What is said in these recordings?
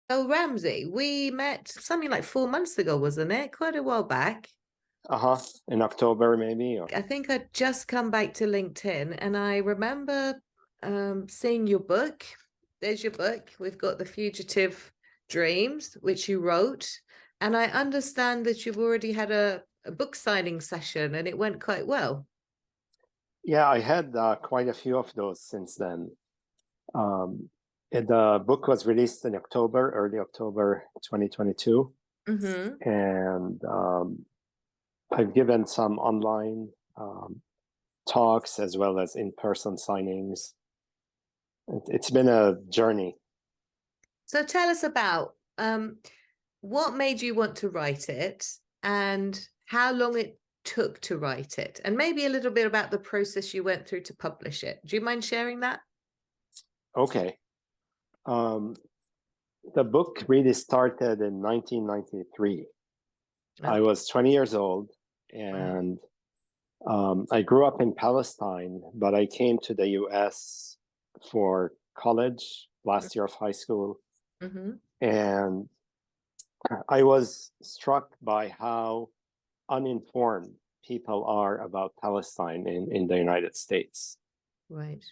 So Ramsey, we met something like 4 months ago, wasn't it? Quite a while back. Uh-huh. In October, maybe. I think I'd just come back to LinkedIn and I remember seeing your book. There's your book. We've got The Fugitive Dreams, which you wrote. And I understand that you've already had a book signing session and it went quite well. Yeah, I had quite a few of those since then. The book was released in October, early October 2022. Mm-hmm. And I've given some online talks as well as in-person signings. It's been a journey. So tell us about what made you want to write it and how long it took to write it, and maybe a little bit about the process you went through to publish it. Do you mind sharing that? Okay. Um, the book really started in 1993. I Okay. was 20 years old Wow. and I grew up in Palestine, but I came to the US for college, last year of high school. Mm-hmm. And I was struck by how uninformed people are about Palestine in the United States. Right.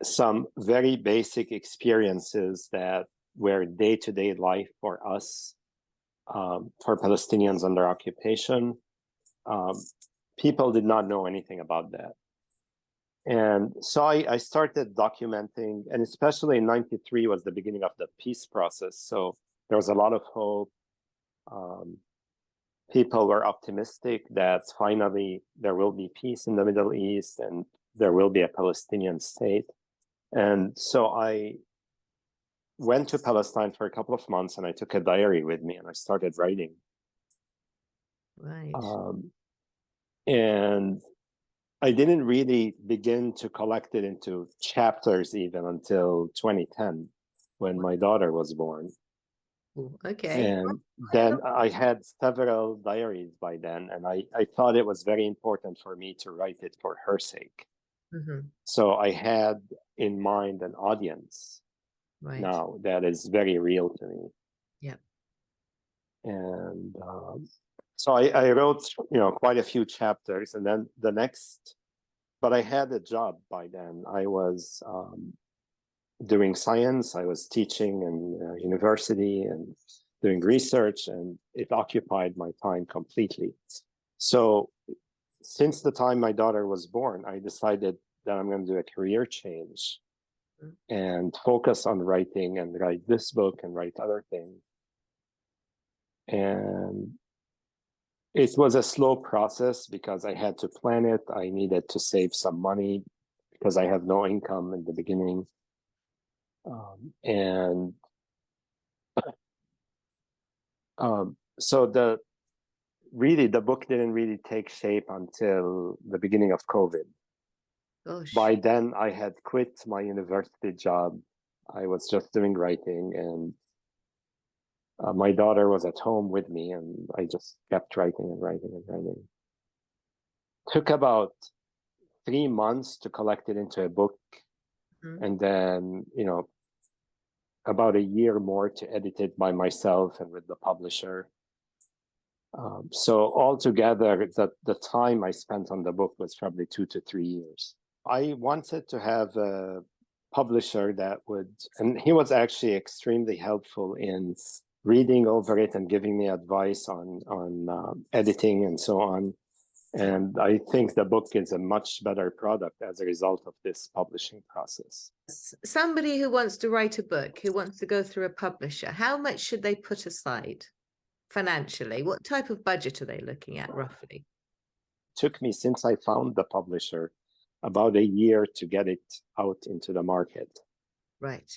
Some very basic experiences that were day to day life for us, for Palestinians under occupation. Um, People did not know anything about that. And so I started documenting, and especially in 93 was the beginning of the peace process. So there was a lot of hope. Um, People were optimistic that finally there will be peace in the Middle East and there will be a Palestinian state. And so I went to Palestine for a couple of months and I took a diary with me and I started writing. Right. Um, and I didn't really begin to collect it into chapters even until 2010 when my daughter was born. Wow. Okay. And then I had several diaries by then, and I thought it was very important for me to write it for her sake. Mm-hmm. So I had in mind an audience Right. now that is very real to me. Yeah. And so I wrote, quite a few chapters, and then the next, but I had a job by then. I was doing science. I was teaching in university and doing research, and it occupied my time completely. So since the time my daughter was born, I decided that I'm going to do a career change Mm. and focus on writing and write this book and write other things. And it was a slow process because I had to plan it. I needed to save some money because I have no income in the beginning. And so the book didn't really take shape until the beginning of COVID. Gosh. By then, I had quit my university job. I was just doing writing, and my daughter was at home with me, and I just kept writing and writing and writing. Took about 3 months to collect it into a book, Mm. and then about a year more to edit it by myself and with the publisher. So altogether, the time I spent on the book was probably 2 to 3 years. I wanted to have a publisher that would, and he was actually extremely helpful in reading over it and giving me advice on editing and so on. And I think the book is a much better product as a result of this publishing process. Somebody who wants to write a book, who wants to go through a publisher, how much should they put aside financially? What type of budget are they looking at roughly? Took me since I found the publisher about a year to get it out into the market. Right.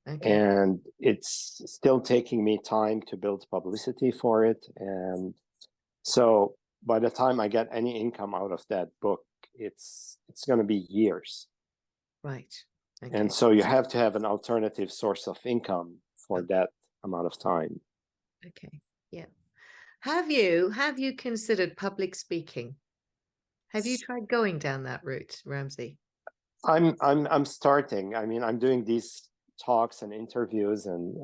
Okay. And it's still taking me time to build publicity for it. And so by the time I get any income out of that book, it's going to be years. Right. And Okay. so you have to have an alternative source of income for Oh, that amount of time. okay. Yeah. Have you considered public speaking? Have you tried going down that route, Ramsey? I'm starting. I mean, I'm doing these talks and interviews, and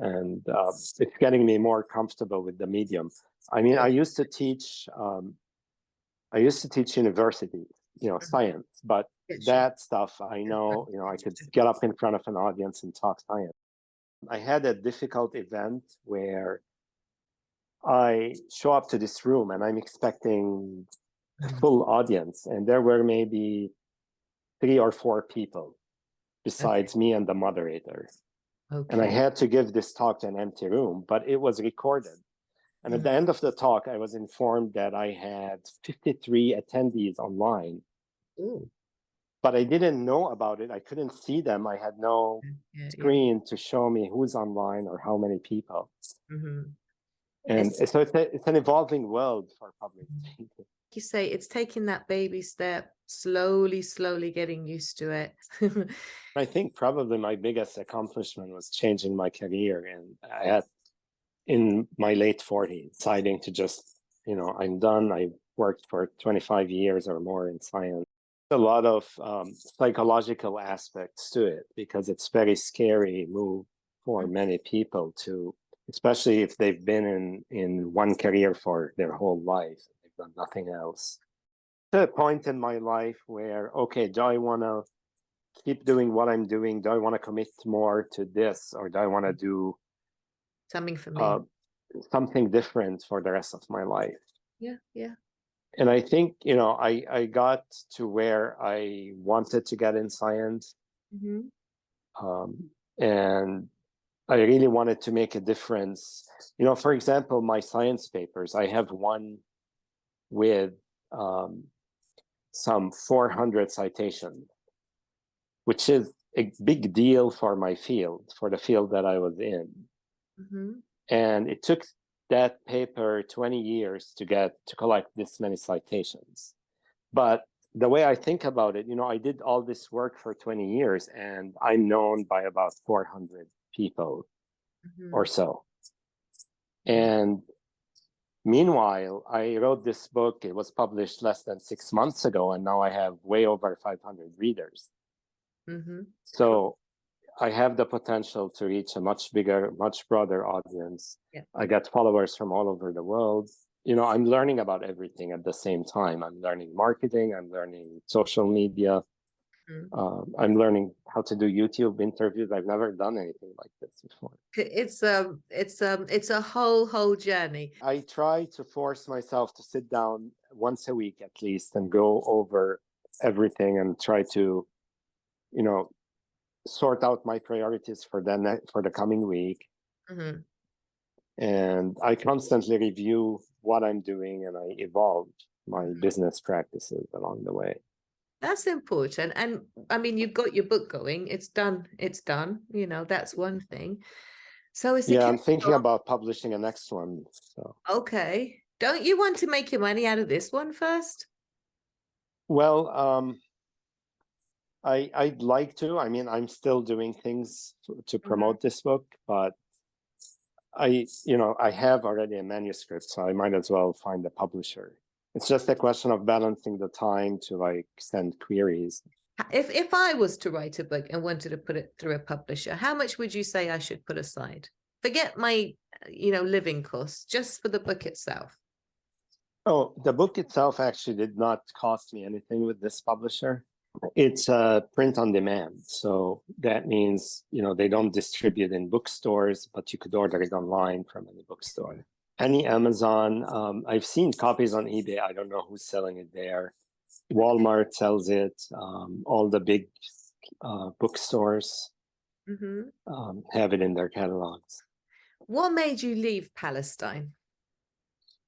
it's getting me more comfortable with the medium. I mean, I used to teach university, science, but that stuff I know, I could get up in front of an audience and talk science. I had a difficult event where I show up to this room and I'm expecting a full audience, and there were maybe 3 or 4 people besides me and the moderator. And I had to give this talk to an empty room, but it was recorded. And at the end of the talk, I was informed that I had 53 attendees online. Ooh. But I didn't know about it. I couldn't see them. I had no screen to show me who's online or how many people. And so it's an evolving world for public speaking. You say it's taking that baby step, slowly getting used to it. I think probably my biggest accomplishment was changing my career. And I had, in my late 40s, deciding to just, I'm done. I worked for 25 years or more in science. A lot of psychological aspects to it, because it's very scary move for many people to, especially if they've been in one career for their whole life. They've done nothing else. To a point in my life where, okay, do I want to keep doing what I'm doing? Do I want to commit more to this, or do I want to do something for me, something different for the rest of my life? Yeah. And I think, I got to where I wanted to get in science. And I really wanted to make a difference. For example, my science papers, I have one with some 400 citations, which is a big deal for my field, for the field that I was in. And it took that paper 20 years to collect this many citations. But the way I think about it, I did all this work for 20 years and I'm known by about 400 people or so. And meanwhile, I wrote this book. It was published less than 6 months ago, and now I have way over 500 readers. So I have the potential to reach a much bigger, much broader audience. I got followers from all over the world. I'm learning about everything at the same time. I'm learning marketing. I'm learning social media. I'm learning how to do YouTube interviews. I've never done anything like this before. It's a whole journey. I try to force myself to sit down once a week at least and go over everything and try to, sort out my priorities for the coming week. And I constantly review what I'm doing, and I evolve my business practices along the way. That's important. And I mean, you've got your book going. It's done. That's one thing. So it's I'm thinking about publishing a next one. So okay. Don't you want to make your money out of this one first? Well, I'd like to. I mean, I'm still doing things to promote this book, but I have already a manuscript, so I might as well find a publisher. It's just a question of balancing the time to send queries. If I was to write a book and wanted to put it through a publisher, how much would you say I should put aside? Forget my, living costs, just for the book itself. Oh, the book itself actually did not cost me anything with this publisher. It's print on demand. So that means, they don't distribute in bookstores, but you could order it online from any bookstore. Any Amazon. I've seen copies on eBay. I don't know who's selling it there. Walmart sells it. All the big bookstores have it in their catalogs. What made you leave Palestine?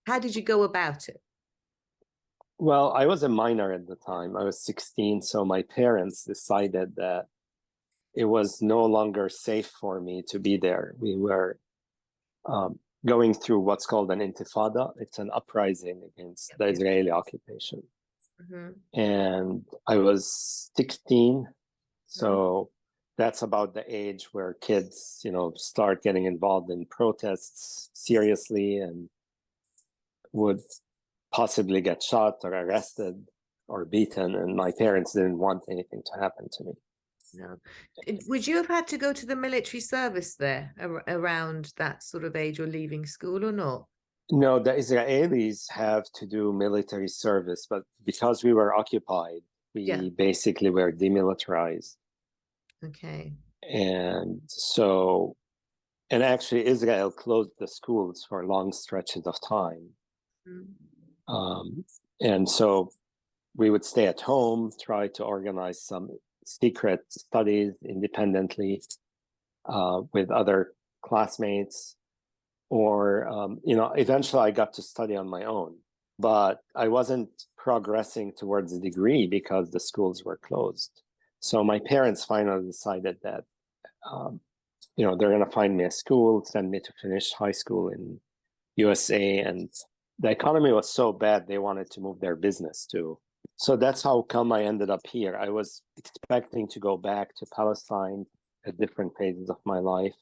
How did you go about it? Well, I was a minor at the time. I was 16, so my parents decided that it was no longer safe for me to be there. We were going through what's called an intifada. It's an uprising against the Israeli occupation. And I was 16, so that's about the age where kids, start getting involved in protests seriously and would possibly get shot or arrested or beaten. And my parents didn't want anything to happen to me. No. Would you have had to go to the military service there around that sort of age or leaving school or not? No, the Israelis have to do military service, but because we were occupied, Yeah. we basically were demilitarized. Okay. And so, and actually, Israel closed the schools for long stretches of time. Mm. And so we would stay at home, try to organize some secret studies independently with other classmates, or eventually I got to study on my own, but I wasn't progressing towards a degree because the schools were closed. So my parents finally decided that they're going to find me a school, send me to finish high school in USA, and the economy was so bad they wanted to move their business too. So that's how come I ended up here. I was expecting to go back to Palestine at different phases of my life.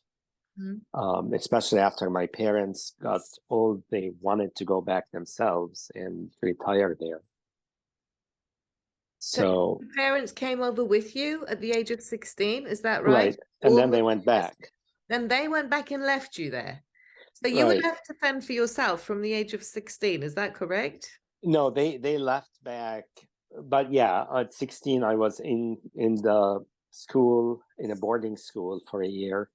Especially after my parents got old, they wanted to go back themselves and retire there. So your parents came over with you at the age of 16, is that right? right, and then they went back. Then they went back and left you there. So you were Right. left to fend for yourself from the age of 16, is that correct? No, they left back, but yeah, at 16 I was in the school, in a boarding school for a year,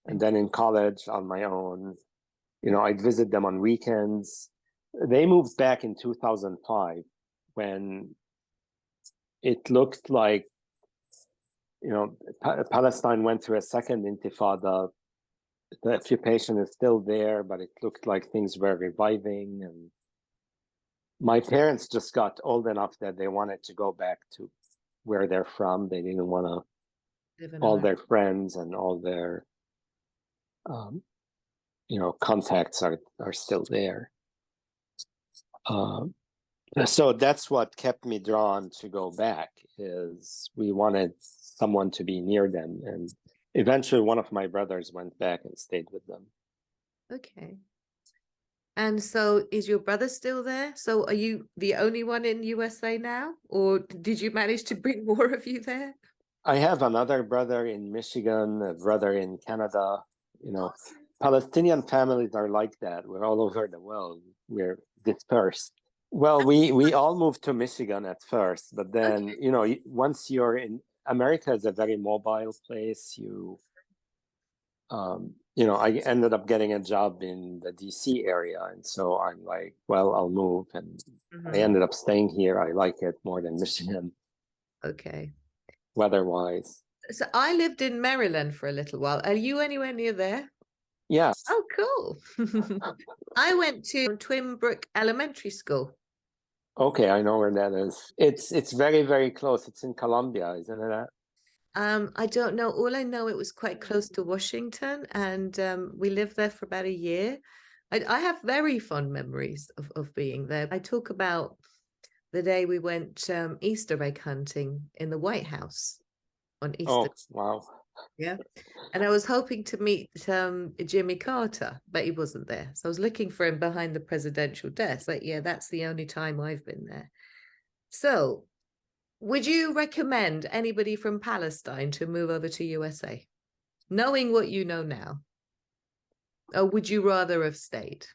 and then in college on my own. I'd visit them on weekends. They moved back in 2005 when it looked like Palestine went through a second intifada. The occupation is still there, but it looked like things were reviving. And my parents just got old enough that they wanted to go back to where they're from. They didn't want to, all their friends and all their, contacts are still there. So that's what kept me drawn to go back, is we wanted someone to be near them. And eventually one of my brothers went back and stayed with them. Okay. And so is your brother still there? So are you the only one in USA now? Or did you manage to bring more of you there? I have another brother in Michigan, a brother in Canada. Palestinian families are like that. We're all over the world. We're dispersed. Well, we all moved to Michigan at first, but then, once you're in America, is a very mobile place. I ended up getting a job in the DC area. And so I'm like, well, I'll move. And I ended up staying here. I like it more than Michigan. Okay. Weather-wise. So I lived in Maryland for a little while. Are you anywhere near there? Yeah. Oh, cool. I went to Twin Brook Elementary School. Okay, I know where that is. It's very, very close. It's in Columbia, isn't it that? I don't know. All I know, it was quite close to Washington, and we lived there for about a year. I have very fond memories of being there. I talk about the day we went Easter egg hunting in the White House on Easter. Oh, wow. Yeah. And I was hoping to meet Jimmy Carter, but he wasn't there. So I was looking for him behind the presidential desk. Like, yeah, that's the only time I've been there. So would you recommend anybody from Palestine to move over to USA, knowing what you know now? Or would you rather have stayed?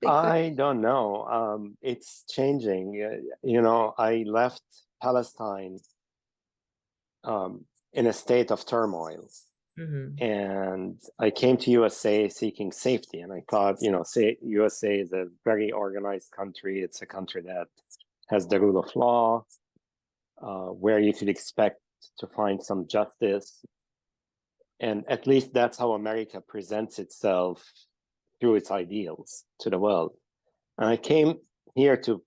I don't know. It's changing. I left Palestine in a state of turmoil. And I came to USA seeking safety. And I thought, USA is a very organized country. It's a country that has the rule of law, where you could expect to find some justice. And at least that's how America presents itself through its ideals to the world. And I came here to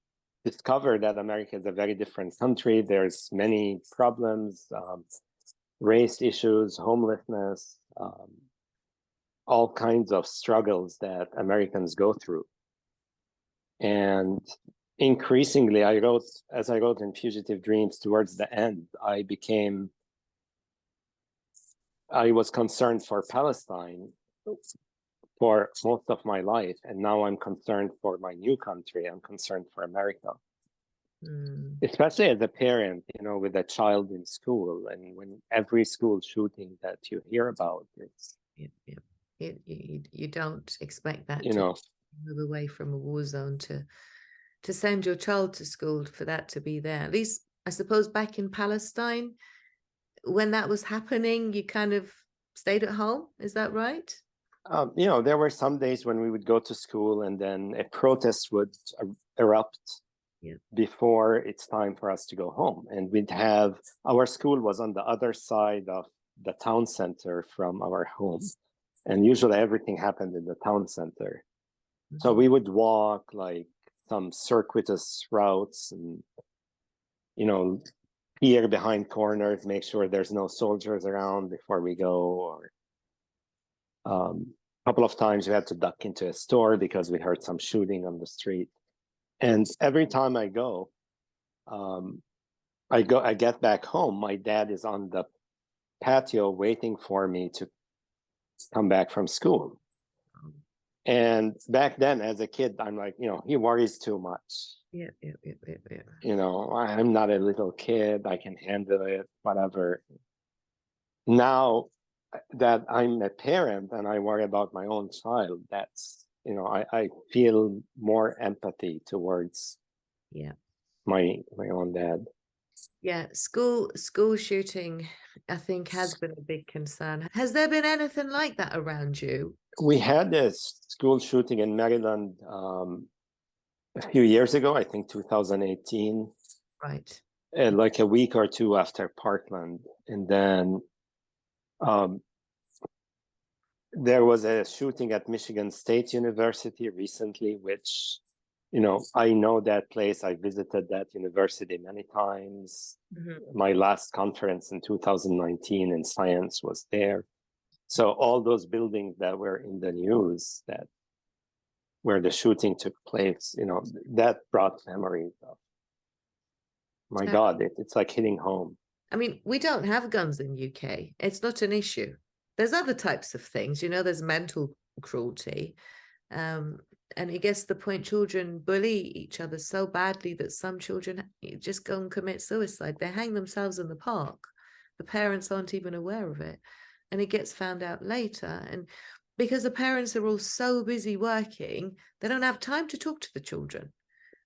discover that America is a very different country. There's many problems, race issues, homelessness, all kinds of struggles that Americans go through. And increasingly, as I wrote in Fugitive Dreams, towards the end, I was concerned for Palestine for most of my life. And now I'm concerned for my new country. I'm concerned for America. especially as a parent, with a child in school, and when every school shooting that you hear about, it's You don't expect that you to know, move away from a war zone to send your child to school for that to be there. At least, I suppose, back in Palestine, when that was happening, you kind of stayed at home. Is that right? there were some days when we would go to school and then a protest would erupt Yeah. before it's time for us to go home. And our school was on the other side of the town center from our home. And usually everything happened in the town center. So we would walk like some circuitous routes and, peer behind corners, make sure there's no soldiers around before we go. Or a couple of times we had to duck into a store because we heard some shooting on the street. And every time I go, I get back home, my dad is on the patio waiting for me to come back from school. And back then, as a kid, I'm like, he worries too much. Yeah. I'm not a little kid. I can handle it, whatever. Now that I'm a parent and I worry about my own child, that's, I feel more empathy towards my own dad. Yeah, school shooting, I think, has been a big concern. Has there been anything like that around you? We had this school shooting in Maryland a few years ago, I think 2018. Right. Like a week or two after Parkland. And then there was a shooting at Michigan State University recently, which, I know that place. I visited that university many times. My last conference in 2019 in science was there. So all those buildings that were in the news where the shooting took place, that brought memories of, my God, it's like hitting home. I mean, we don't have guns in UK. It's not an issue. There's other types of things, there's mental cruelty. And it gets to the point children bully each other so badly that some children just go and commit suicide. They hang themselves in the park. The parents aren't even aware of it. And it gets found out later. And because the parents are all so busy working, they don't have time to talk to the children.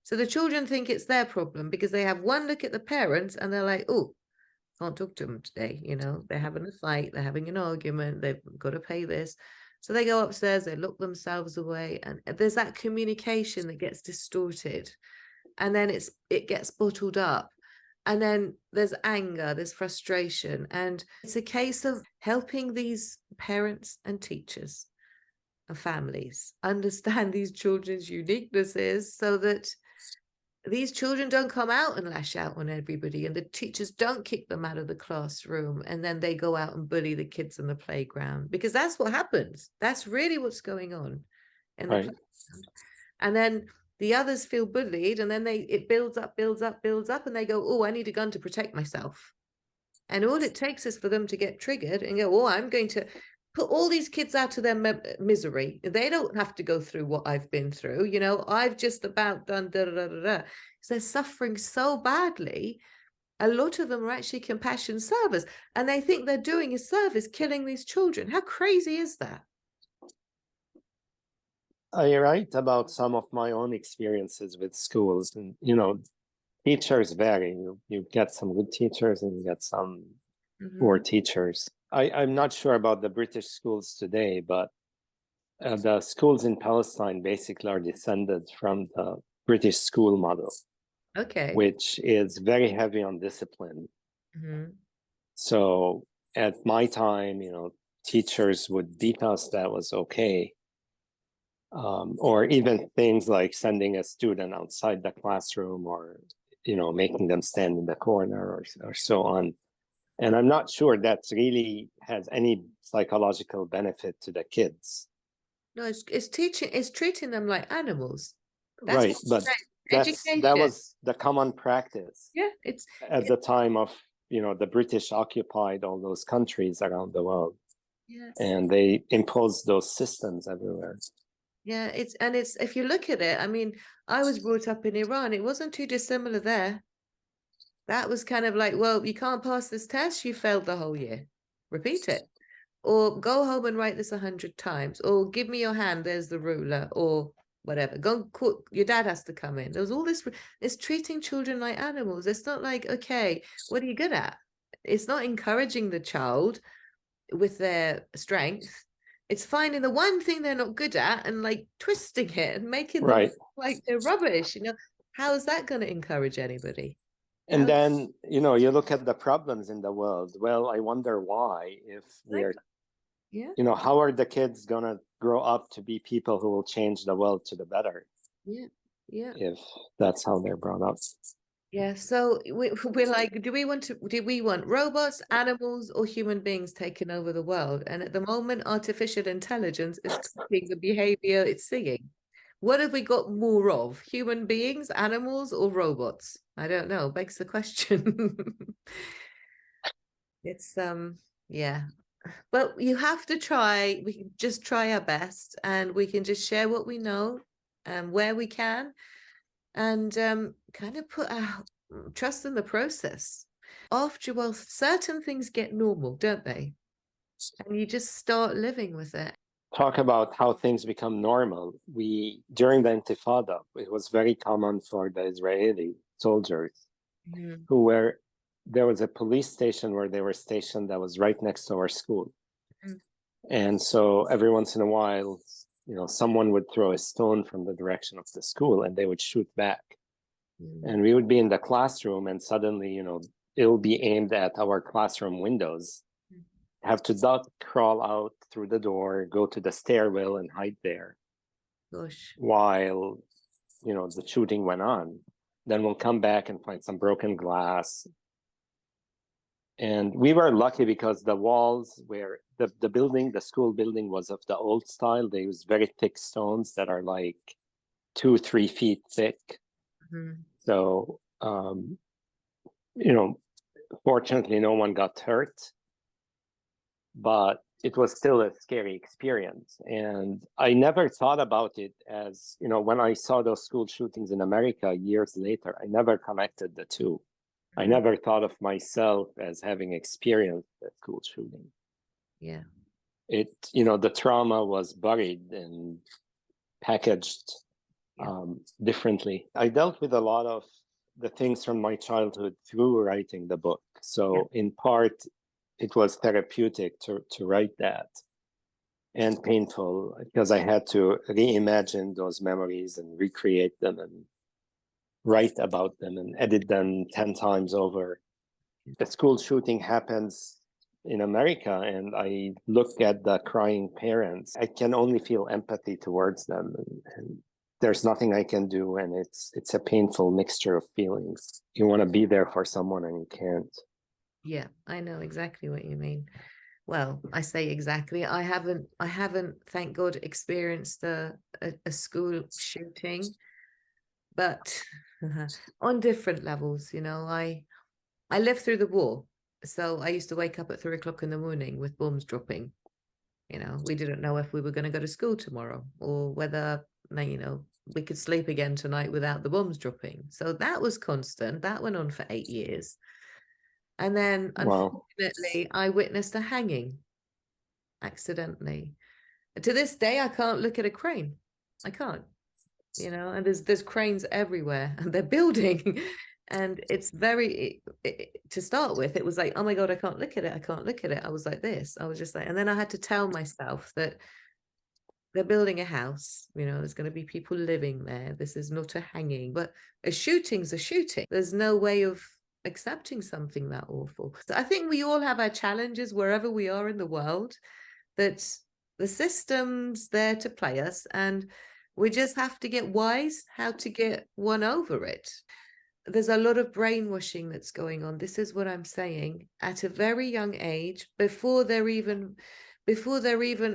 So the children think it's their problem because they have one look at the parents and they're like, oh, can't talk to them today. They're having a fight, they're having an argument, they've got to pay this. So they go upstairs, they lock themselves away, and there's that communication that gets distorted, and then it gets bottled up, and then there's anger, there's frustration, and it's a case of helping these parents and teachers and families understand these children's uniquenesses so that these children don't come out and lash out on everybody, and the teachers don't kick them out of the classroom and then they go out and bully the kids in the playground, because that's what happens. That's really what's going on in the playground. And then the others feel bullied, and then it builds up, and they go, oh, I need a gun to protect myself. And all it takes is for them to get triggered and go, oh, I'm going to put all these kids out of their misery. They don't have to go through what I've been through. I've just about done da da da da da. So they're suffering so badly. A lot of them are actually compassion servers, and they think they're doing a service killing these children. How crazy is that? I write about some of my own experiences with schools, and teachers vary. You get some good teachers and you get some poor teachers. I'm not sure about the British schools today, but the schools in Palestine basically are descended from the British school model, which is very heavy on discipline. So at my time, teachers would beat us. That was okay. Or even things like sending a student outside the classroom, or making them stand in the corner, or so on. And I'm not sure that really has any psychological benefit to the kids. No, it's treating them like animals. Right, but that was the common practice. Yeah, at the time of the British occupied all those countries around the world. Yes. And they imposed those systems everywhere. Yeah, it's if you look at it, I mean, I was brought up in Iran. It wasn't too dissimilar there. That was kind of like, well, you can't pass this test, you failed the whole year. Repeat it. Or go home and write this 100 times. Or give me your hand, there's the ruler, or whatever. Go and cook, your dad has to come in. There was all this, it's treating children like animals. It's not like, okay, what are you good at? It's not encouraging the child with their strength. It's finding the one thing they're not good at and like twisting it and making them Right. like they're rubbish. How is that going to encourage anybody? And How then, you look at the problems in the world. Well, I wonder why, if we're, exactly. Yeah, how are the kids going to grow up to be people who will change the world to the better yeah, yeah. if that's how they're brought up? Yeah, so we're like, do we want robots, animals, or human beings taking over the world? And at the moment, artificial intelligence is copying the behavior it's seeing. What have we got more of? Human beings, animals, or robots? I don't know. Begs the question. It's yeah. But you have to try. We can just try our best and we can just share what we know where we can and kind of put our trust in the process. After a while, certain things get normal, don't they? And you just start living with it. Talk about how things become normal. During the Intifada, it was very common for the Israeli soldiers Mhm. there was a police station where they were stationed that was right next to our school. Mm. And so every once in a while, someone would throw a stone from the direction of the school and they would shoot back. Mm. And we would be in the classroom and suddenly, it'll be aimed at our classroom windows. Mm. Have to duck, crawl out through the door, go to the stairwell and hide there Gosh. while, the shooting went on. Then we'll come back and find some broken glass. And we were lucky because the walls where the school building was of the old style. They use very thick stones that are like 2-3 feet thick. Mhm. So, fortunately, no one got hurt, but it was still a scary experience. And I never thought about it as, when I saw those school shootings in America years later, I never connected the two. I Mhm. never thought of myself as having experienced a school shooting. Yeah. The trauma was buried and packaged Yeah. differently. I dealt with a lot of the things from my childhood through writing the book. Yeah. So in part, it was therapeutic to write that, and painful because I had to reimagine those memories and recreate them and write about them and edit them 10 times over. The school shooting happens in America and I look at the crying parents. I can only feel empathy towards them, and there's nothing I can do, and it's a painful mixture of feelings. You want to be there for someone and you can't. Yeah. I know exactly what you mean. Well, I say exactly. I haven't, thank God, experienced a school shooting, but on different levels, I lived through the war. So I used to wake up at 3 o'clock in the morning with bombs dropping. We didn't know if we were going to go to school tomorrow or whether, we could sleep again tonight without the bombs dropping. So that was constant. That went on for 8 years. And then, Wow. unfortunately, I witnessed a hanging accidentally. To this day, I can't look at a crane. I can't, and there's cranes everywhere and they're building. And it's to start with, it was like, oh my God, I can't look at it. I can't look at it. I was like this. I was just like, and then I had to tell myself that they're building a house, there's going to be people living there. This is not a hanging, but a shooting's a shooting. There's no way of accepting something that awful. So I think we all have our challenges wherever we are in the world, that the system's there to play us, and we just have to get wise how to get one over it. There's a lot of brainwashing that's going on. This is what I'm saying. At a very young age, before they're even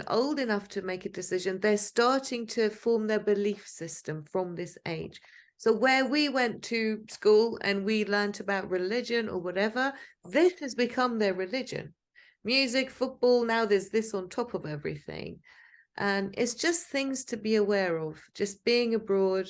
old enough to make a decision, they're starting to form their belief system from this age. So where we went to school and we learned about religion or whatever, this has become their religion. Music, football, now there's this on top of everything. And it's just things to be aware of, just being abroad,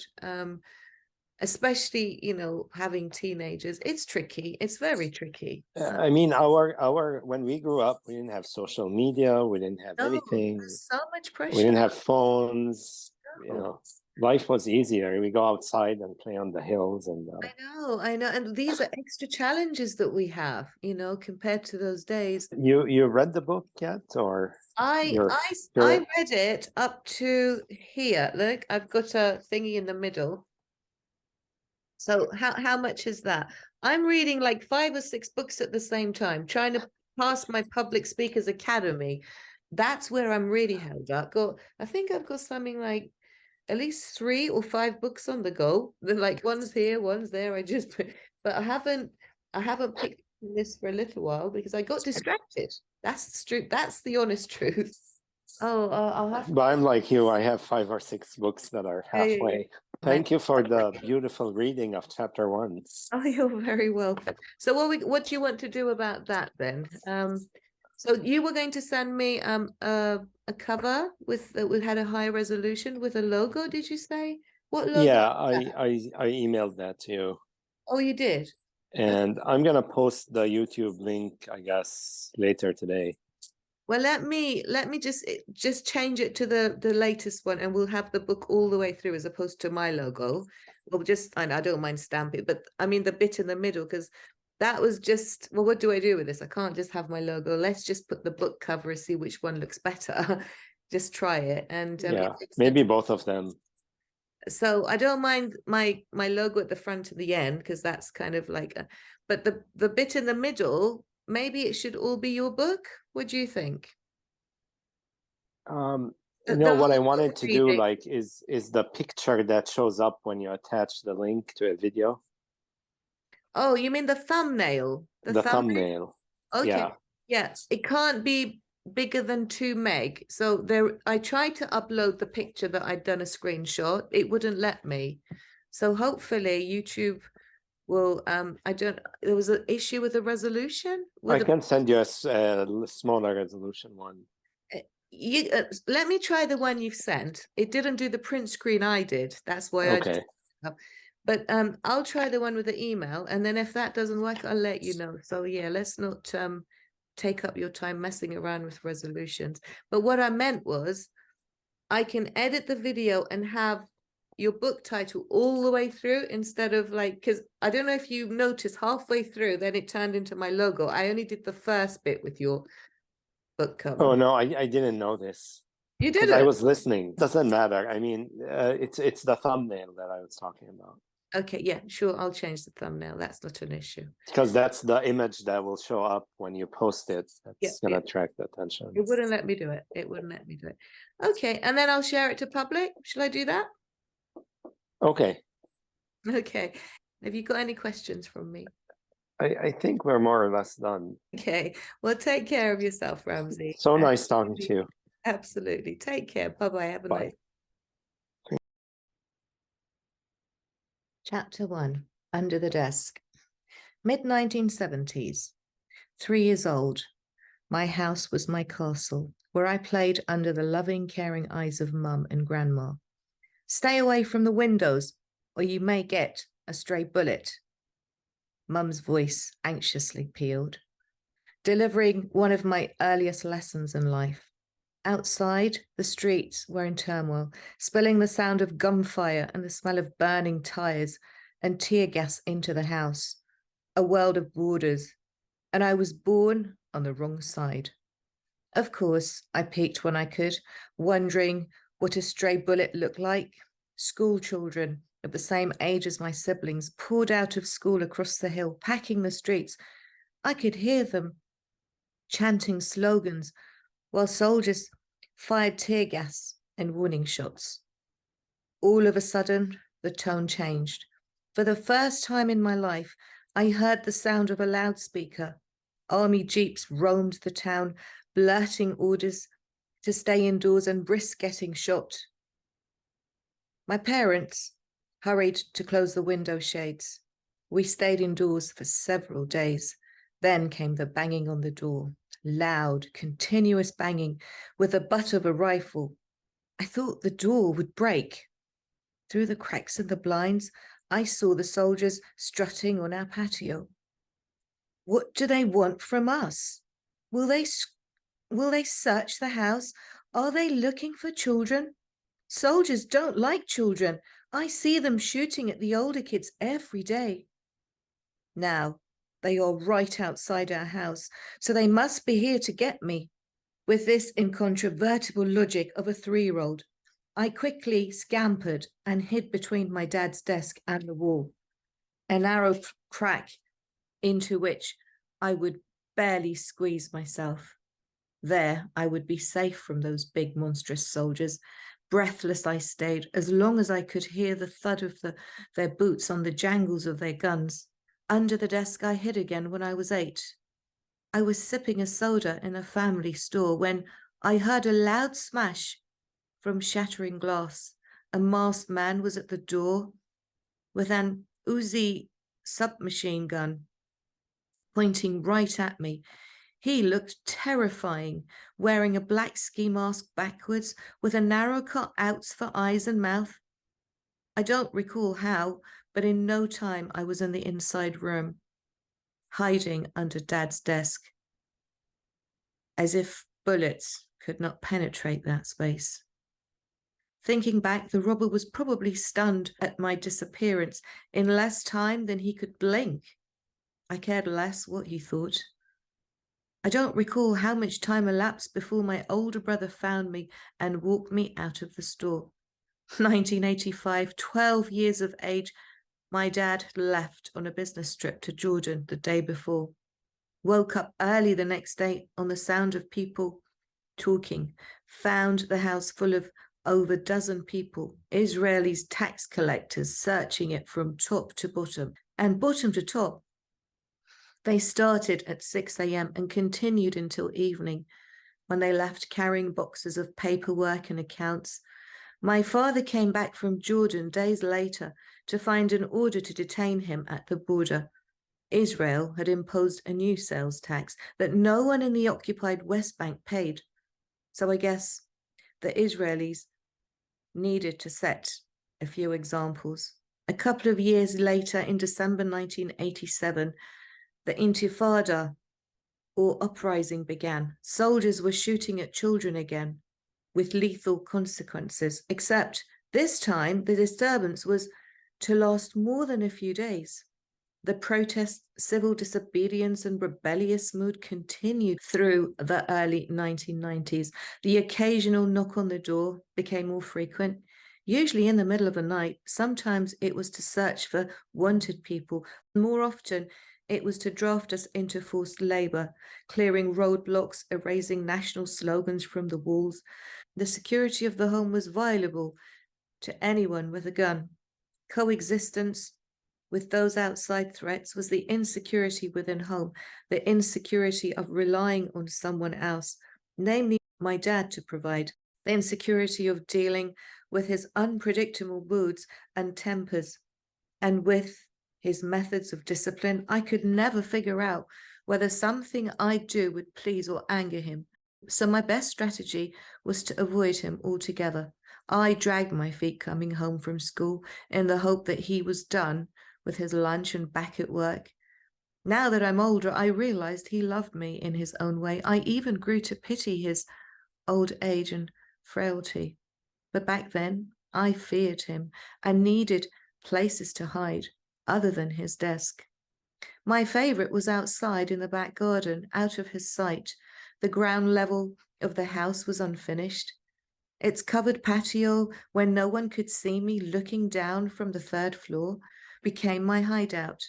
especially, you know, having teenagers. It's tricky. It's very tricky. I mean, our when we grew up, we didn't have social media, we didn't have No, anything, there's so much we pressure. didn't have phones. You No. know, life was easier. We go outside and play on the hills, and I know. And these are extra challenges that we have, you know, compared to those days. you read the book yet, or I you're I I sure? read it up to here. Look, I've got a thingy in the middle. So how much is that? I'm reading like 5 or 6 books at the same time, trying to pass my public speakers academy. That's where I'm really held up. I think I've got something like at least 3 or 5 books on the go. Then like one's here, one's there. But I haven't picked this for a little while because I got distracted. That's true. That's the honest truth. Oh, I'll have But I'm like you. I have 5 or 6 books that are to. halfway. Thank you for the beautiful reading of chapter 1. Oh, you're very welcome. So what do you want to do about that then? So you were going to send me a cover with we had a high resolution with a logo, did you say? What logo? Yeah, I emailed that to you, Oh, you did. and I'm gonna post the YouTube link, I guess, later today. Well, let me just change it to the latest one, and we'll have the book all the way through as opposed to my logo. Well, just I don't mind stamping, but I mean the bit in the middle because that was just well, what do I do with this? I can't just have my logo. Let's just put the book cover and see which one looks better. Just try it, and Yeah, maybe both of them. so I don't mind my logo at the front and the end because that's kind of like but the bit in the middle, maybe it should all be your book. What do you think? The What I logo wanted to do reading. like is the picture that shows up when you attach the link to a video, Oh, you mean the thumbnail? The the thumbnail? thumbnail. Okay. Yeah. Yeah, it can't be bigger than 2 meg. So there, I tried to upload the picture that I'd done a screenshot. It wouldn't let me. So hopefully YouTube will. I don't. There was an issue with the resolution with I the. can send you a smaller resolution one. You let me try the one you've sent. It didn't do the print screen I did. That's why I just. Okay. But I'll try the one with the email, and then if that doesn't work, I'll let you know. So yeah, let's not take up your time messing around with resolutions. But what I meant was I can edit the video and have your book title all the way through instead of like, because I don't know if you noticed halfway through, then it turned into my logo. I only did the first bit with your book Oh cover. no, I didn't know this You because I didn't? was listening. Doesn't matter. I mean, it's the thumbnail that I was talking about Okay, yeah, sure. I'll change the thumbnail. That's not an issue. because that's the image that will show up when you post it. Yeah, That's yeah. gonna attract attention. It wouldn't let me do it. It wouldn't let me do it. Okay, and then I'll share it to public. Shall I do that? Okay. Okay. Have you got any questions from me? I think we're more or less done. Okay. Well, take care of yourself, Ramsey. So nice talking to you. Absolutely. Take care. Bye-bye. Have a Bye. nice. Chapter 1, Under the Desk. Mid-1970s. 3 years old. My house was my castle, where I played under the loving, caring eyes of Mum and Grandma. Stay away from the windows, or you may get a stray bullet. Mum's voice anxiously pealed, delivering one of my earliest lessons in life. Outside, the streets were in turmoil, spilling the sound of gunfire and the smell of burning tires and tear gas into the house. A world of borders, and I was born on the wrong side. Of course, I peeked when I could, wondering what a stray bullet looked like. School children of the same age as my siblings poured out of school across the hill, packing the streets. I could hear them chanting slogans while soldiers fired tear gas and warning shots. All of a sudden, the tone changed. For the first time in my life, I heard the sound of a loudspeaker. Army jeeps roamed the town, blurting orders to stay indoors and risk getting shot. My parents hurried to close the window shades. We stayed indoors for several days. Then came the banging on the door, loud, continuous banging with the butt of a rifle. I thought the door would break. Through the cracks in the blinds, I saw the soldiers strutting on our patio. What do they want from us? Will they search the house? Are they looking for children? Soldiers don't like children. I see them shooting at the older kids every day. Now, they are right outside our house, so they must be here to get me. With this incontrovertible logic of a 3-year-old, I quickly scampered and hid between my dad's desk and the wall, a narrow crack into which I would barely squeeze myself. There, I would be safe from those big, monstrous soldiers. Breathless I stayed as long as I could hear the thud of their boots on the jangles of their guns. Under the desk I hid again when I was 8. I was sipping a soda in a family store when I heard a loud smash from shattering glass. A masked man was at the door with an Uzi submachine gun pointing right at me. He looked terrifying, wearing a black ski mask backwards with a narrow cut outs for eyes and mouth. I don't recall how, but in no time I was in the inside room, hiding under Dad's desk, as if bullets could not penetrate that space. Thinking back, the robber was probably stunned at my disappearance in less time than he could blink. I cared less what he thought. I don't recall how much time elapsed before my older brother found me and walked me out of the store. 1985, 12 years of age, my dad left on a business trip to Jordan the day before. Woke up early the next day on the sound of people talking, found the house full of over a dozen people, Israelis, tax collectors, searching it from top to bottom and bottom to top. They started at 6 a.m. and continued until evening, when they left carrying boxes of paperwork and accounts. My father came back from Jordan days later to find an order to detain him at the border. Israel had imposed a new sales tax that no one in the occupied West Bank paid. So I guess the Israelis needed to set a few examples. A couple of years later, in December 1987, the Intifada, or uprising, began. Soldiers were shooting at children again, with lethal consequences, except this time the disturbance was to last more than a few days. The protest, civil disobedience, and rebellious mood continued through the early 1990s. The occasional knock on the door became more frequent, usually in the middle of the night. Sometimes it was to search for wanted people. More often, it was to draft us into forced labor, clearing roadblocks, erasing national slogans from the walls. The security of the home was violable to anyone with a gun. Coexistence with those outside threats was the insecurity within home, the insecurity of relying on someone else, namely my dad, to provide, the insecurity of dealing with his unpredictable moods and tempers, and with his methods of discipline. I could never figure out whether something I do would please or anger him. So my best strategy was to avoid him altogether. I dragged my feet coming home from school in the hope that he was done with his lunch and back at work. Now that I'm older, I realized he loved me in his own way. I even grew to pity his old age and frailty. But back then, I feared him and needed places to hide other than his desk. My favorite was outside in the back garden, out of his sight. The ground level of the house was unfinished. Its covered patio, where no one could see me looking down from the 3rd floor, became my hideout.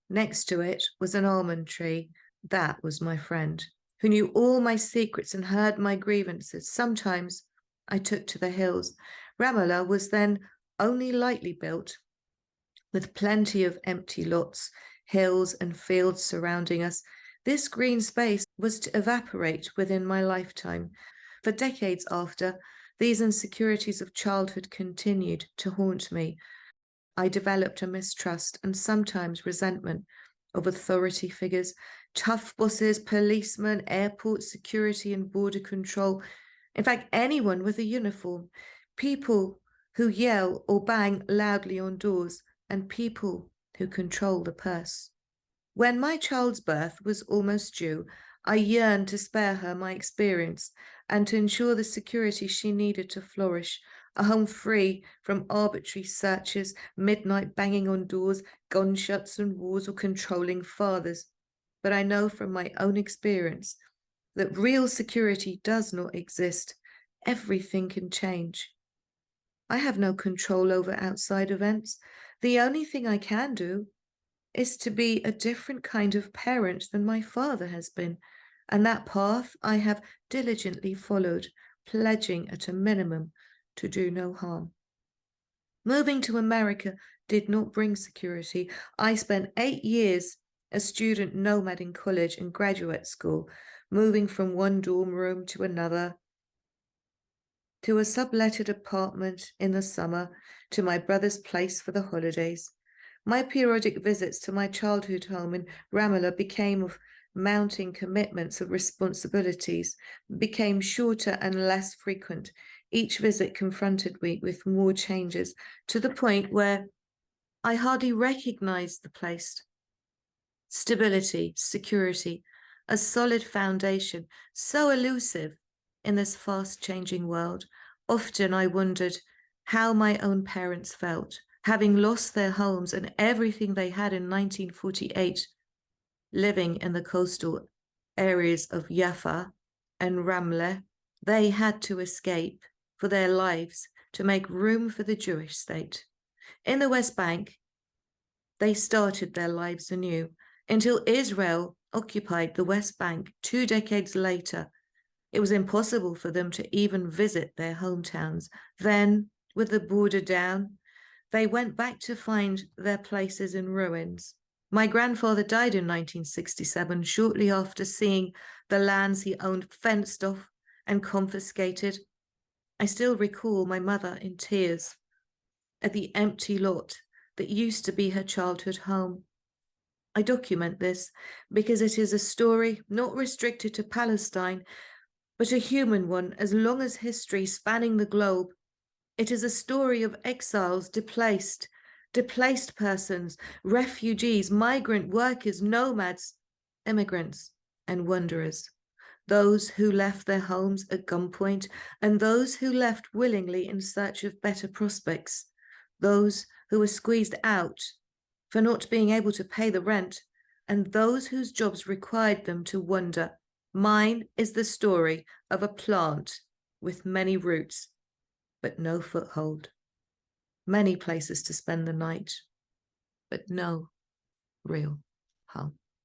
Next to it was an almond tree. That was my friend, who knew all my secrets and heard my grievances. Sometimes I took to the hills. Ramallah was then only lightly built, with plenty of empty lots, hills and fields surrounding us. This green space was to evaporate within my lifetime. For decades after, these insecurities of childhood continued to haunt me. I developed a mistrust and sometimes resentment of authority figures, tough bosses, policemen, airport security and border control. In fact, anyone with a uniform, people who yell or bang loudly on doors, and people who control the purse. When my child's birth was almost due, I yearned to spare her my experience and to ensure the security she needed to flourish, a home free from arbitrary searches, midnight banging on doors, gunshots and wars, or controlling fathers. But I know from my own experience that real security does not exist. Everything can change. I have no control over outside events. The only thing I can do is to be a different kind of parent than my father has been, and that path I have diligently followed, pledging at a minimum to do no harm. Moving to America did not bring security. I spent 8 years a student nomad in college and graduate school, moving from one dorm room to another, to a subletted apartment in the summer, to my brother's place for the holidays. My periodic visits to my childhood home in Ramallah became of mounting commitments of responsibilities, became shorter and less frequent. Each visit confronted me with more changes, to the point where I hardly recognized the place. Stability, security, a solid foundation, so elusive in this fast-changing world. Often I wondered how my own parents felt, having lost their homes and everything they had in 1948, living in the coastal areas of Jaffa and Ramleh. They had to escape for their lives to make room for the Jewish state. In the West Bank, they started their lives anew until Israel occupied the West Bank 2 decades later. It was impossible for them to even visit their hometowns. Then, with the border down, they went back to find their places in ruins. My grandfather died in 1967, shortly after seeing the lands he owned fenced off and confiscated. I still recall my mother in tears at the empty lot that used to be her childhood home. I document this because it is a story not restricted to Palestine, but a human one as long as history spanning the globe. It is a story of exiles, displaced persons, refugees, migrant workers, nomads, immigrants, and wanderers. Those who left their homes at gunpoint and those who left willingly in search of better prospects. Those who were squeezed out for not being able to pay the rent, and those whose jobs required them to wander. Mine is the story of a plant with many roots, but no foothold. Many places to spend the night, but no real home.